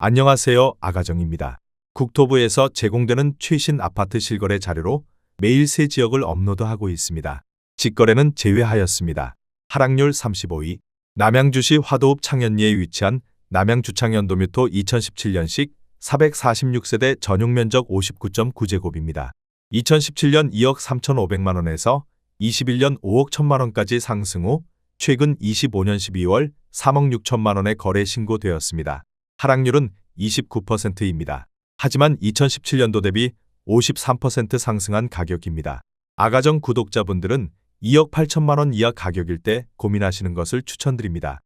안녕하세요. 아가정입니다. 국토부에서 제공되는 최신 아파트 실거래 자료로 매일 새 지역을 업로드하고 있습니다. 직거래는 제외하였습니다. 하락률 35위. 남양주시 화도읍 창현리에 위치한 남양주창현도뮤토 2017년식 446세대 전용면적 59.9제곱입니다. 2017년 2억 3,500만원에서 21년 5억 1천만원까지 상승 후 최근 25년 12월 3억 6천만원에 거래 신고되었습니다. 하락률은 29%입니다. 하지만 2017년도 대비 53% 상승한 가격입니다. 아가정 구독자분들은 2억 8천만원 이하 가격일 때 고민하시는 것을 추천드립니다.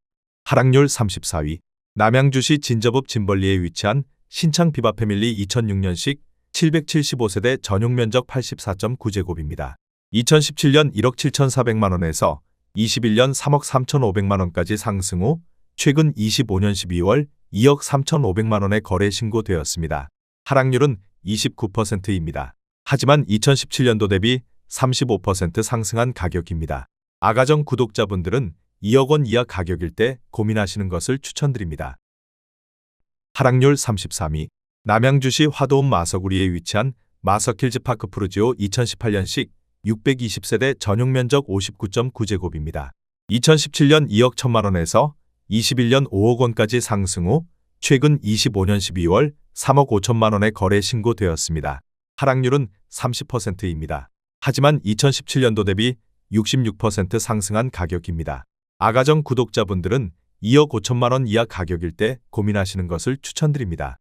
하락률 34위. 남양주시 진접읍 진벌리에 위치한 신창 비바패밀리 2006년식 775세대 전용면적 84.9제곱입니다. 2017년 1억 7,400만원에서 21년 3억 3,500만원까지 상승 후 최근 25년 12월 2억 3,500만원에 거래 신고되었습니다. 하락률은 29%입니다. 하지만 2017년도 대비 35% 상승한 가격입니다. 아가정 구독자분들은 2억 원 이하 가격일 때 고민하시는 것을 추천드립니다. 하락률 33위. 남양주시 화도읍 마서구리에 위치한 마서킬즈파크 푸르지오 2018년식 620세대 전용면적 59.9제곱입니다. 2017년 2억 1천만원에서 21년 5억 원까지 상승 후 최근 25년 12월 3억 5천만원에 거래 신고되었습니다. 하락률은 30%입니다. 하지만 2017년도 대비 66% 상승한 가격입니다. 아가정 구독자분들은 2억 5천만원 이하 가격일 때 고민하시는 것을 추천드립니다.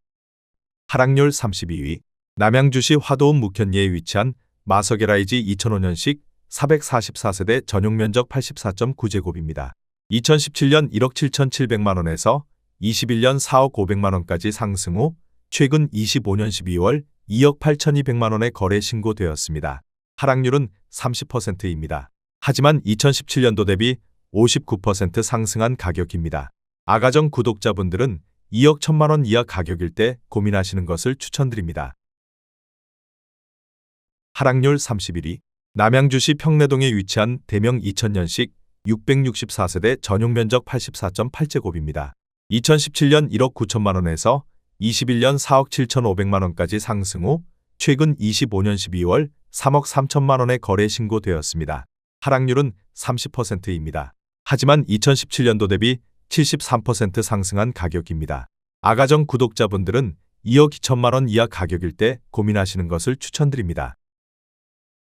하락률 32위. 남양주시 화도읍 묵현리에 위치한 마서게라이지 2005년식 444세대 전용면적 84.9제곱입니다. 2017년 1억 7,700만원에서 21년 4억 500만원까지 상승 후 최근 25년 12월 2억 8,200만원에 거래 신고되었습니다. 하락률은 30%입니다. 하지만 2017년도 대비 59% 상승한 가격입니다. 아가정 구독자분들은 2억 1천만원 이하 가격일 때 고민하시는 것을 추천드립니다. 하락률 31위. 남양주시 평내동에 위치한 대명 2000년식 664세대 전용면적 84.8제곱입니다. 2017년 1억 9천만원에서 21년 4억 7,500만원까지 상승 후 최근 25년 12월 3억 3천만원에 거래 신고되었습니다. 하락률은 30%입니다. 하지만 2017년도 대비 73% 상승한 가격입니다. 아가정 구독자분들은 2억 2천만원 이하 가격일 때 고민하시는 것을 추천드립니다.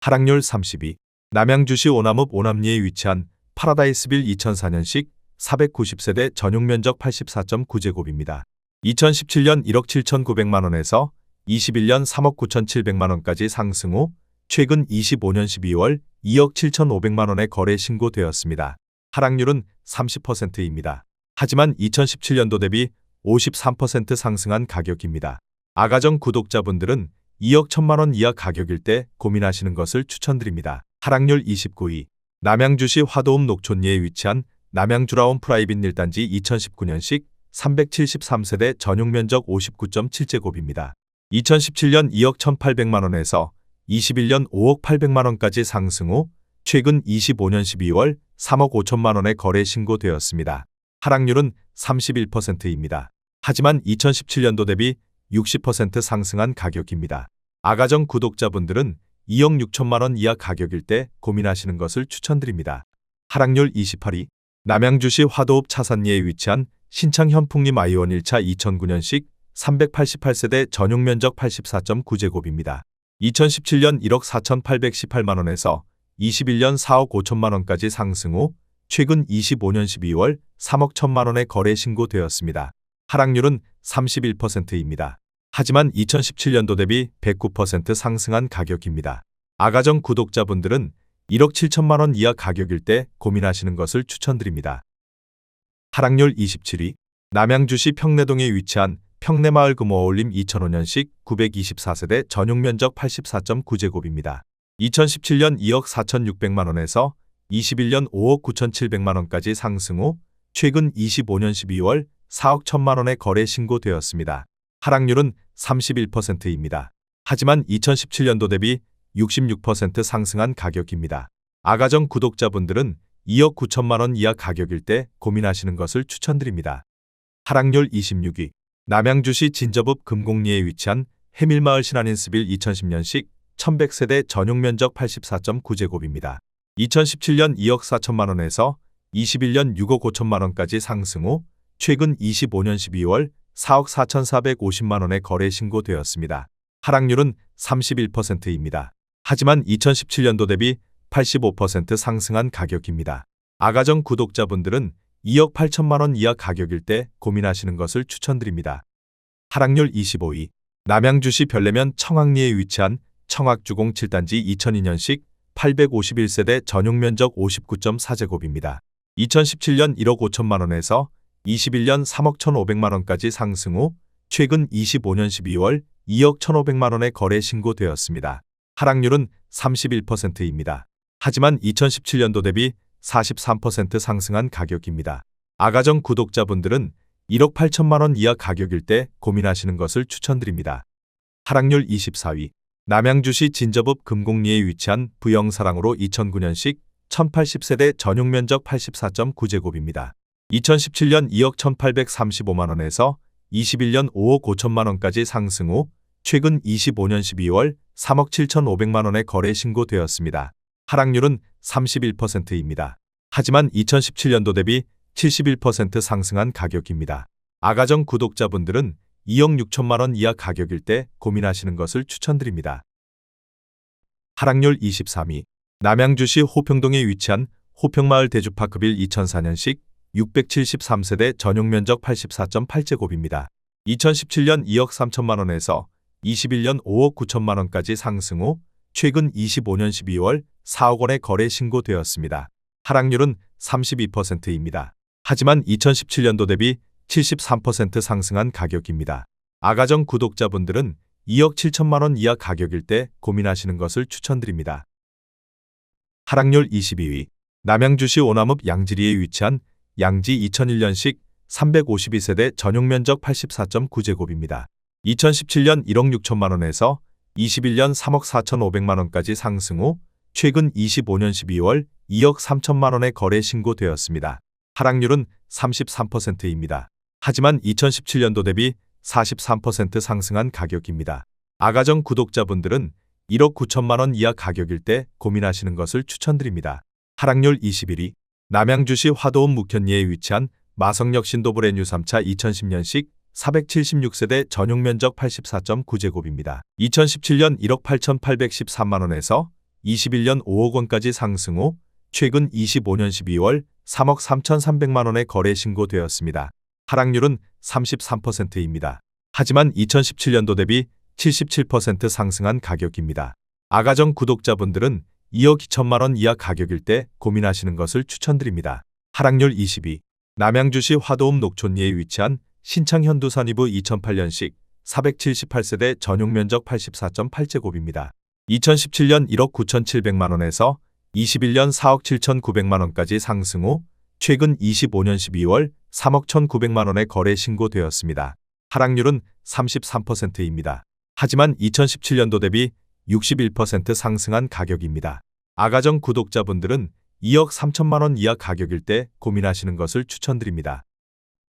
하락률 30위. 남양주시 오남읍 오남리에 위치한 파라다이스빌 2004년식 490세대 전용면적 84.9제곱입니다. 2017년 1억 7,900만원에서 21년 3억 9,700만원까지 상승 후 최근 25년 12월 2억 7,500만원에 거래 신고되었습니다. 하락률은 30%입니다. 하지만 2017년도 대비 53% 상승한 가격입니다. 아가정 구독자분들은 2억 1천만원 이하 가격일 때 고민하시는 것을 추천드립니다. 하락률 29위. 남양주시 화도읍 녹촌리에 위치한 남양주라온 프라이빗 1단지 2019년식 373세대 전용면적 59.7제곱입니다. 2017년 2억 1,800만원에서 21년 5억 800만원까지 상승 후 최근 25년 12월 3억 5천만원에 거래 신고되었습니다. 하락률은 31%입니다. 하지만 2017년도 대비 60% 상승한 가격입니다. 아가정 구독자분들은 2억 6천만원 이하 가격일 때 고민하시는 것을 추천드립니다. 하락률 28위. 남양주시 화도읍 차산리에 위치한 신창 현풍림 아이원 1차 2009년식 388세대 전용면적 84.9제곱입니다. 2017년 1억 4,818만원에서 21년 4억 5천만원까지 상승 후 최근 25년 12월 3억 1천만원에 거래 신고되었습니다. 하락률은 31%입니다. 하지만 2017년도 대비 109% 상승한 가격입니다. 아가정 구독자분들은 1억 7천만원 이하 가격일 때 고민하시는 것을 추천드립니다. 하락률 27위. 남양주시 평내동에 위치한 평내마을 금호어울림 2005년식 924세대 전용면적 84.9제곱입니다. 2017년 2억 4,600만원에서 21년 5억 9,700만원까지 상승 후 최근 25년 12월 4억 1천만원에 거래 신고되었습니다. 하락률은 31%입니다. 하지만 2017년도 대비 66% 상승한 가격입니다. 아가정 구독자분들은 2억 9천만원 이하 가격일 때 고민하시는 것을 추천드립니다. 하락률 26위. 남양주시 진저읍 금곡리에 위치한 해밀마을 신한인스빌 2010년식 1100세대 전용면적 84.9제곱입니다. 2017년 2억 4천만 원에서 21년 6억 5천만 원까지 상승 후 최근 25년 12월 4억 4,450만 원에 거래 신고되었습니다. 하락률은 31%입니다. 하지만 2017년도 대비 85% 상승한 가격입니다. 아가정 구독자분들은 2억 8천만 원 이하 가격일 때 고민하시는 것을 추천드립니다. 하락률 25위. 남양주시 별내면 청학리에 위치한 청학주공 7단지 2002년식 851세대 전용면적 59.4제곱입니다. 2017년 1억 5천만 원에서 21년 3억 1,500만 원까지 상승 후 최근 25년 12월 2억 1,500만 원에 거래 신고되었습니다. 하락률은 31%입니다. 하지만 2017년도 대비 43% 상승한 가격입니다. 아가정 구독자분들은 1억 8천만 원 이하 가격일 때 고민하시는 것을 추천드립니다. 하락률 24위. 남양주시 진저읍 금곡리에 위치한 부영사랑으로 2009년식 1080세대 전용면적 84.9제곱입니다. 2017년 2억 1,835만 원에서 21년 5억 5천만 원까지 상승 후 최근 25년 12월 3억 7,500만 원에 거래 신고되었습니다. 하락률은 31%입니다. 하지만 2017년도 대비 71% 상승한 가격입니다. 아가정 구독자분들은 2억 6천만 원 이하 가격일 때 고민하시는 것을 추천드립니다. 하락률 23위. 남양주시 호평동에 위치한 호평마을 대주파크빌 2004년식 673세대 전용면적 84.8제곱입니다. 2017년 2억 3천만 원에서 21년 5억 9천만 원까지 상승 후 최근 25년 12월 4억 원에 거래 신고되었습니다. 하락률은 32%입니다. 하지만 2017년도 대비 73% 상승한 가격입니다. 아가정 구독자분들은 2억 7천만 원 이하 가격일 때 고민하시는 것을 추천드립니다. 하락률 22위. 남양주시 오남읍 양지리에 위치한 양지 2001년식 352세대 전용면적 84.9제곱입니다. 2017년 1억 6천만 원에서 21년 3억 4,500만 원까지 상승 후 최근 25년 12월 2억 3천만 원에 거래 신고되었습니다. 하락률은 33%입니다. 하지만 2017년도 대비 43% 상승한 가격입니다. 아가정 구독자분들은 1억 9천만 원 이하 가격일 때 고민하시는 것을 추천드립니다. 하락률 21위. 남양주시 화도읍 묵현리에 위치한 마성역 신도브레뉴 3차 2010년식 476세대 전용면적 84.9제곱입니다. 2017년 1억 8,813만 원에서 21년 5억 원까지 상승 후 최근 25년 12월 3억 3,300만 원에 거래 신고되었습니다. 하락률은 33%입니다. 하지만 2017년도 대비 77% 상승한 가격입니다. 아가정 구독자분들은 2억 2천만 원 이하 가격일 때 고민하시는 것을 추천드립니다. 하락률 22. 남양주시 화도읍 녹촌리에 위치한 신창현두산이부 2008년식 478세대 전용면적 84.8제곱입니다. 2017년 1억 9,700만 원에서 21년 4억 7,900만 원까지 상승 후 최근 25년 12월 3억 1,900만 원에 거래 신고되었습니다. 하락률은 33%입니다. 하지만 2017년도 대비 61% 상승한 가격입니다. 아가정 구독자분들은 2억 3천만 원 이하 가격일 때 고민하시는 것을 추천드립니다.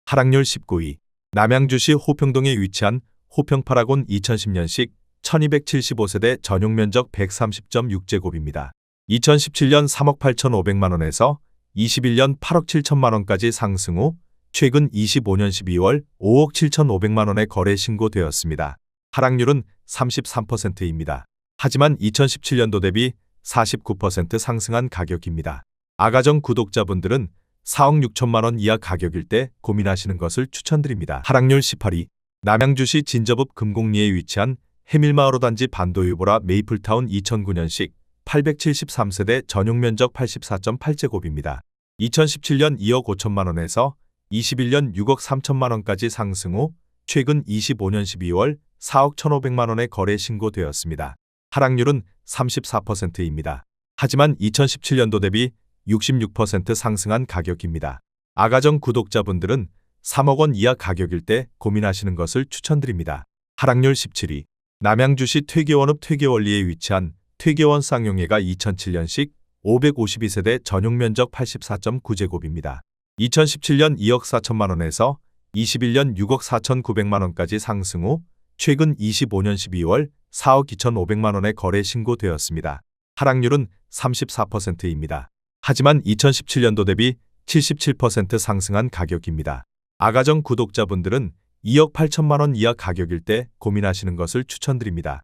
하락률 19위. 남양주시 호평동에 위치한 호평파라곤 2010년식 1275세대 전용면적 130.6제곱입니다. 2017년 3억 8,500만 원에서 21년 8억 7천만 원까지 상승 후 최근 25년 12월 5억 7,500만 원에 거래 신고되었습니다. 하락률은 33%입니다. 하지만 2017년도 대비 49% 상승한 가격입니다. 아가정 구독자분들은 4억 6천만 원 이하 가격일 때 고민하시는 것을 추천드립니다. 하락률 18위. 남양주시 진저읍 금곡리에 위치한 해밀마을 5단지 반도유보라 메이플타운 2009년식 873세대 전용면적 84.8제곱입니다. 2017년 2억 5천만 원에서 21년 6억 3천만 원까지 상승 후 최근 25년 12월 4억 1,500만 원에 거래 신고되었습니다. 하락률은 34%입니다. 하지만 2017년도 대비 66% 상승한 가격입니다. 아가정 구독자분들은 3억 원 이하 가격일 때 고민하시는 것을 추천드립니다. 하락률 17위. 남양주시 퇴계원읍 퇴계원리에 위치한 퇴계원 쌍용예가 2007년식 552세대 전용면적 84.9제곱입니다. 2017년 2억 4천만 원에서 21년 6억 4,900만 원까지 상승 후 최근 25년 12월 4억 2,500만 원의 거래 신고되었습니다. 하락률은 34%입니다. 하지만 2017년도 대비 77% 상승한 가격입니다. 아가정 구독자분들은 2억 8천만 원 이하 가격일 때 고민하시는 것을 추천드립니다.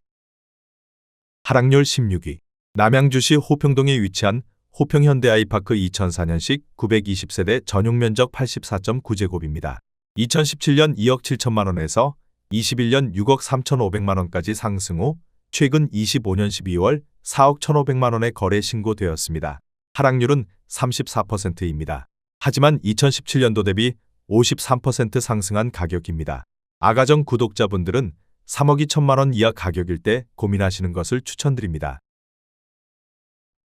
하락률 16위. 남양주시 호평동에 위치한 호평현대아이파크 2004년식 920세대 전용면적 84.9제곱입니다. 2017년 2억 7천만 원에서 21년 6억 3,500만 원까지 상승 후 최근 25년 12월 4억 1,500만 원의 거래 신고되었습니다. 하락률은 34%입니다. 하지만 2017년도 대비 53% 상승한 가격입니다. 아가정 구독자분들은 3억 2천만 원 이하 가격일 때 고민하시는 것을 추천드립니다.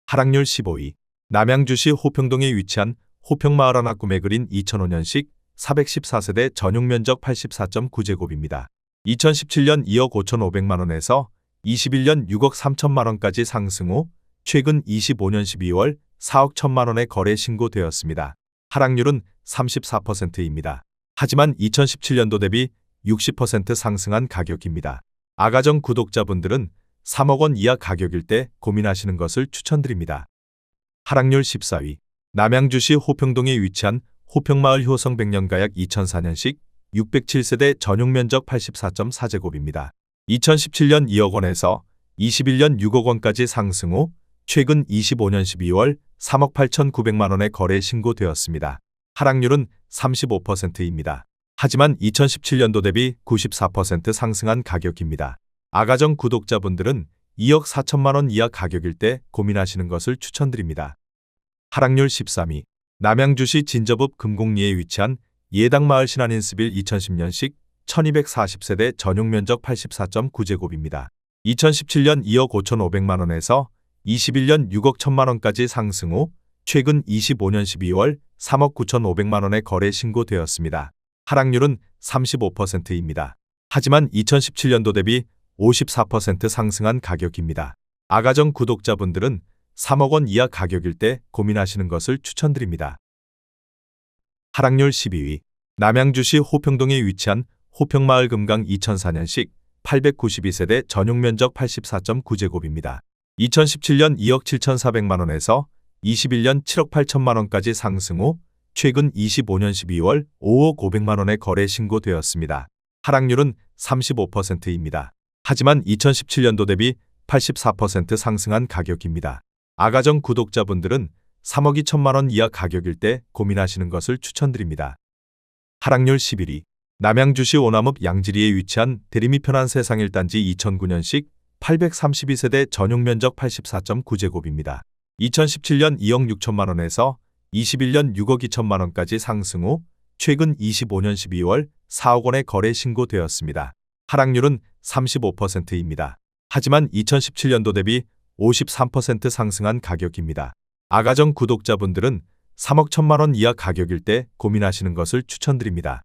하락률 15위. 남양주시 호평동에 위치한 호평마을 하나 꿈에 그린 2005년식 414세대 전용면적 84.9제곱입니다. 2017년 2억 5,500만 원에서 21년 6억 3천만 원까지 상승 후 최근 25년 12월 4억 1천만 원의 거래 신고되었습니다. 하락률은 34%입니다. 하지만 2017년도 대비 60% 상승한 가격입니다. 아가정 구독자분들은 3억 원 이하 가격일 때 고민하시는 것을 추천드립니다. 하락률 14위. 남양주시 호평동에 위치한 호평마을 효성 백년가약 2004년식 607세대 전용면적 84.4제곱입니다. 2017년 2억 원에서 21년 6억 원까지 상승 후 최근 25년 12월 3억 8,900만 원의 거래 신고되었습니다. 하락률은 35%입니다. 하지만 2017년도 대비 94% 상승한 가격입니다. 아가정 구독자분들은 2억 4천만 원 이하 가격일 때 고민하시는 것을 추천드립니다. 하락률 13위. 남양주시 진저읍 금곡리에 위치한 예당마을 신한인스빌 2010년식 1240세대 전용면적 84.9제곱입니다. 2017년 2억 5,500만 원에서 21년 6억 1천만 원까지 상승 후 최근 25년 12월 3억 9,500만 원의 거래 신고되었습니다. 하락률은 35%입니다. 하지만 2017년도 대비 54% 상승한 가격입니다. 아가정 구독자분들은 3억 원 이하 가격일 때 고민하시는 것을 추천드립니다. 하락률 12위. 남양주시 호평동에 위치한 호평마을 금강 2004년식 892세대 전용면적 84.9제곱입니다. 2017년 2억 7,400만 원에서 21년 7억 8천만 원까지 상승 후 최근 25년 12월 5억 500만 원의 거래 신고되었습니다. 하락률은 35%입니다. 하지만 2017년도 대비 84% 상승한 가격입니다. 아가정 구독자분들은 3억 2천만 원 이하 가격일 때 고민하시는 것을 추천드립니다. 하락률 11위. 남양주시 오남읍 양지리에 위치한 대림이 편한 세상 1단지 2009년식 832세대 전용면적 84.9제곱입니다. 2017년 2억 6천만 원에서 21년 6억 2천만 원까지 상승 후 최근 25년 12월 4억 원의 거래 신고되었습니다. 하락률은 35%입니다. 하지만 2017년도 대비 53% 상승한 가격입니다. 아가정 구독자분들은 3억 1천만 원 이하 가격일 때 고민하시는 것을 추천드립니다.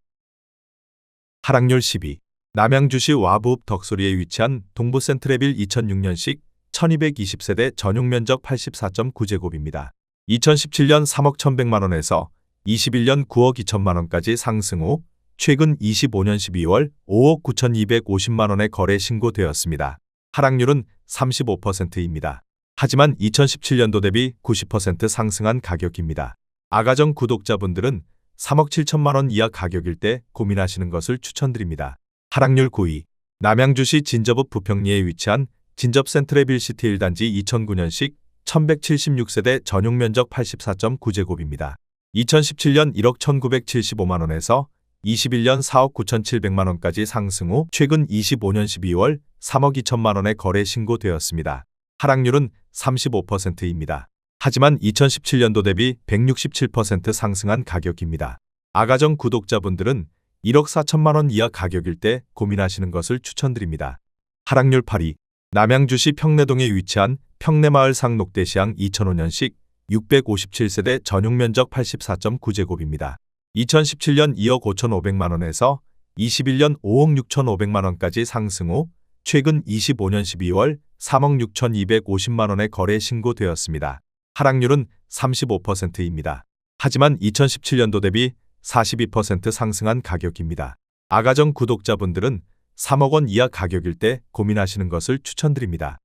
하락률 10위. 남양주시 와부읍 덕소리에 위치한 동부센트레빌 2006년식 1220세대 전용면적 84.9제곱입니다. 2017년 3억 1,100만 원에서 21년 9억 2천만 원까지 상승 후 최근 25년 12월 5억 9,250만 원의 거래 신고되었습니다. 하락률은 35%입니다. 하지만 2017년도 대비 90% 상승한 가격입니다. 아가정 구독자분들은 3억 7천만 원 이하 가격일 때 고민하시는 것을 추천드립니다. 하락률 9위. 남양주시 진접읍 부평리에 위치한 진접 센트레빌시티 1단지 2009년식 1176세대 전용면적 84.9제곱입니다. 2017년 1억 1,975만 원에서 21년 4억 9,700만 원까지 상승 후 최근 25년 12월 3억 2천만 원의 거래 신고되었습니다. 하락률은 35%입니다. 하지만 2017년도 대비 167% 상승한 가격입니다. 아가정 구독자분들은 1억 4천만 원 이하 가격일 때 고민하시는 것을 추천드립니다. 하락률 8위. 남양주시 평내동에 위치한 평내마을 상록대시양 2005년식 657세대 전용면적 84.9제곱입니다. 2017년 2억 5,500만 원에서 21년 5억 6,500만 원까지 상승 후 최근 25년 12월 3억 6,250만 원의 거래 신고되었습니다. 하락률은 35%입니다. 하지만 2017년도 대비 42% 상승한 가격입니다. 아가정 구독자분들은 3억 원 이하 가격일 때 고민하시는 것을 추천드립니다.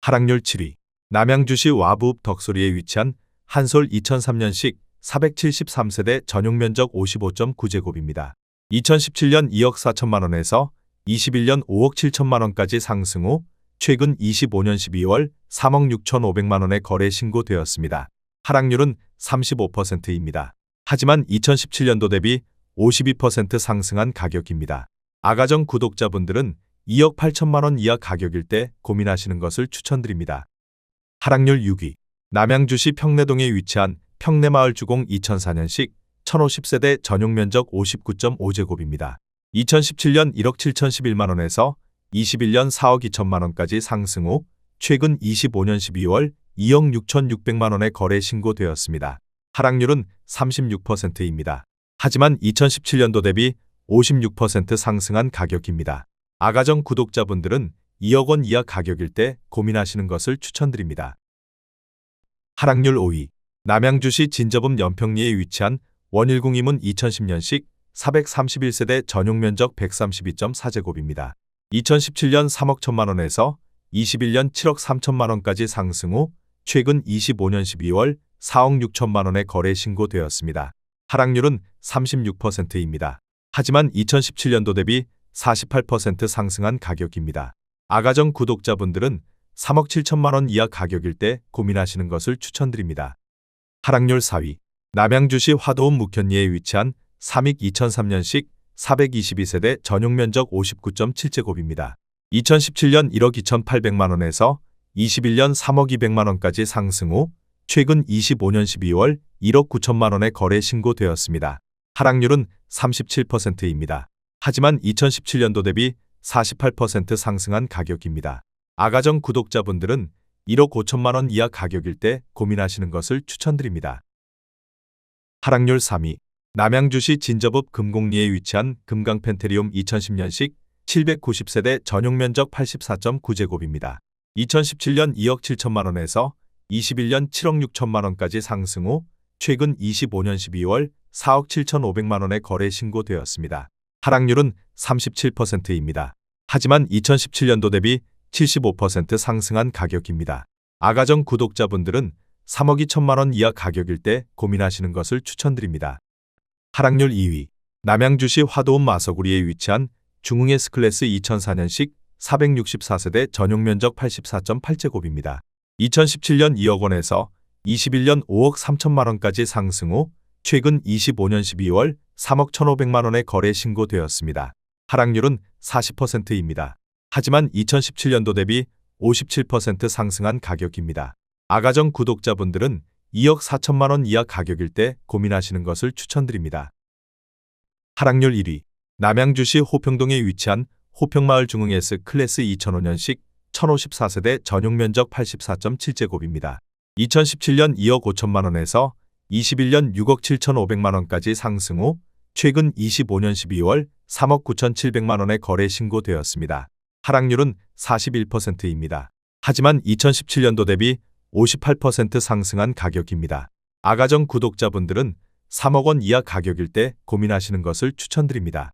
하락률 7위. 남양주시 와부읍 덕소리에 위치한 한솔 2003년식 473세대 전용면적 55.9제곱입니다. 2017년 2억 4천만 원에서 21년 5억 7천만 원까지 상승 후 최근 25년 12월 3억 6천5백만 원에 거래 신고되었습니다. 하락률은 35%입니다. 하지만 2017년도 대비 52% 상승한 가격입니다. 아가정 구독자분들은 2억 8천만 원 이하 가격일 때 고민하시는 것을 추천드립니다. 하락률 6위. 남양주시 평내동에 위치한 평내마을 주공 2004년식 1050세대 전용면적 59.5제곱입니다. 2017년 1억 7,011만 원에서 21년 4억 2천만 원까지 상승 후 최근 25년 12월 2억 6,600만 원에 거래 신고되었습니다. 하락률은 36%입니다. 하지만 2017년도 대비 56% 상승한 가격입니다. 아가정 구독자분들은 2억 원 이하 가격일 때 고민하시는 것을 추천드립니다. 하락률 5위. 남양주시 진저읍 연평리에 위치한 원일궁이문 2010년식 431세대 전용면적 132.4제곱입니다. 2017년 3억 1천만 원에서 21년 7억 3천만 원까지 상승 후 최근 25년 12월 4억 6천만 원에 거래 신고되었습니다. 하락률은 36%입니다. 하지만 2017년도 대비 48% 상승한 가격입니다. 아가정 구독자분들은 3억 7천만 원 이하 가격일 때 고민하시는 것을 추천드립니다. 하락률 4위. 남양주시 화도읍 묵현리에 위치한 삼익 2003년식 422세대 전용면적 59.7제곱입니다. 2017년 1억 2,800만 원에서 21년 3억 200만 원까지 상승 후 최근 25년 12월 1억 9천만 원에 거래 신고되었습니다. 하락률은 37%입니다. 하지만 2017년도 대비 48% 상승한 가격입니다. 아가정 구독자분들은 1억 5천만 원 이하 가격일 때 고민하시는 것을 추천드립니다. 하락률 3위. 남양주시 진저읍 금곡리에 위치한 금강펜테리움 2010년식 790세대 전용면적 84.9제곱입니다. 2017년 2억 7천만 원에서 21년 7억 6천만 원까지 상승 후 최근 25년 12월 4억 7천5백만 원에 거래 신고되었습니다. 하락률은 37%입니다. 하지만 2017년도 대비 75% 상승한 가격입니다. 아가정 구독자분들은 3억 2천만 원 이하 가격일 때 고민하시는 것을 추천드립니다. 하락률 2위. 남양주시 화도읍 마서구리에 위치한 중흥 S클래스 2004년식 464세대 전용면적 84.8제곱입니다. 2017년 2억 원에서 21년 5억 3천만 원까지 상승 후 최근 25년 12월 3억 1,500만 원에 거래 신고되었습니다. 하락률은 40%입니다. 하지만 2017년도 대비 57% 상승한 가격입니다. 아가정 구독자분들은 2억 4천만 원 이하 가격일 때 고민하시는 것을 추천드립니다. 하락률 1위. 남양주시 호평동에 위치한 호평마을 중흥 S클래스 2005년식 1054세대 전용면적 84.7제곱입니다. 2017년 2억 5천만 원에서 21년 6억 7천5백만 원까지 상승 후 최근 25년 12월 3억 9천7백만 원에 거래 신고되었습니다. 하락률은 41%입니다. 하지만 2017년도 대비 58% 상승한 가격입니다. 아가정 구독자분들은 3억 원 이하 가격일 때 고민하시는 것을 추천드립니다.